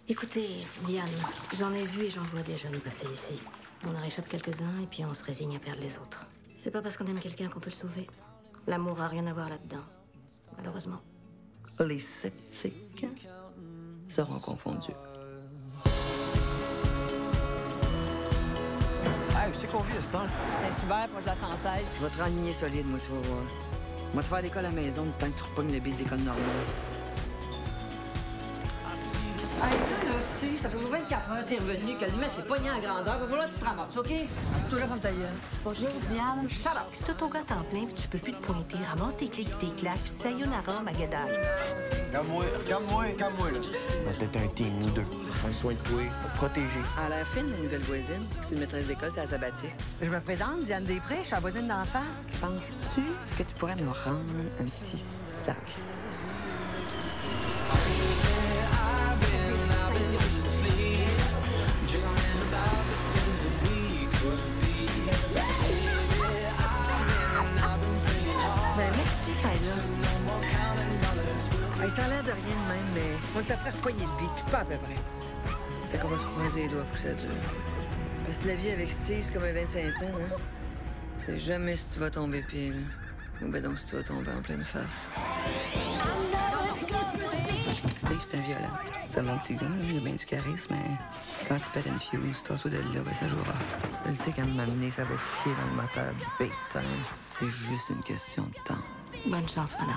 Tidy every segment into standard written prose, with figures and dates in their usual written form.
Écoutez, Diane, j'en ai vu et j'en vois des jeunes passer ici. On en réchappe quelques-uns et puis on se résigne à perdre les autres. C'est pas parce qu'on aime quelqu'un qu'on peut le sauver. L'amour a rien à voir là-dedans, malheureusement. Les sceptiques seront confondus. Hey, où c'est qu'on vit à ce temps? Saint-Hubert, proche de la 116. Je vais te renligner solide, moi, tu vas voir. Moi, te faire l'école à la maison, le temps que tu repognes le billet de l'école normale. Hey, là, Steve, ça fait 24 heures que t'es revenu, que le mets, c'est poignant à grandeur. Va falloir que tu te ramasses, OK? C'est toi là, ferme ta gueule. Bonjour, Diane. Shut up. Si t'as ton gars à temps plein, puis tu peux plus te pointer, ramasse tes clics et tes claques, puis sayonara, Magadai. Calme-moi, là. On va peut-être un team ou deux. Prends soin de toi, pour te protéger. Elle a l'air fine, la nouvelle voisine. C'est une maîtresse d'école, c'est la sabbatique. Je me présente, Diane Després, je suis la voisine d'en face. Penses-tu que tu pourrais me rendre un petit service? Ben, merci, Kyla. Hey, ça a l'air de rien de même, mais on est après repogner le beat, puis pas à peu près. Fait qu'on va se croiser les doigts pour que ça dure. Parce que la vie avec Steve, c'est comme un 25 cents, hein? Tu sais jamais si tu vas tomber pile. Ou ben donc si tu vas tomber en pleine face. Steve, c'est un violent. C'est un bon petit gars, il a bien du charisme, mais quand il pète une fuse, t'as de là, ben ça jouera. Je le sais qu'à un moment donné, ça va chier dans le moteur big time. C'est juste une question de temps. Bonne chance, madame.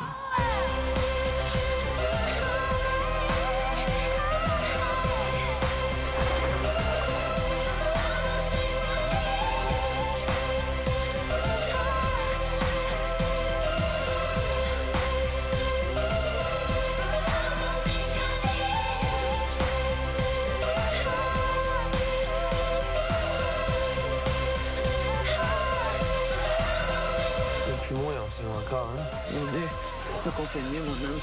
Et puis moi, on s'aime encore, hein? Mon Dieu, c'est ça qu'on fait de mieux, mon homme.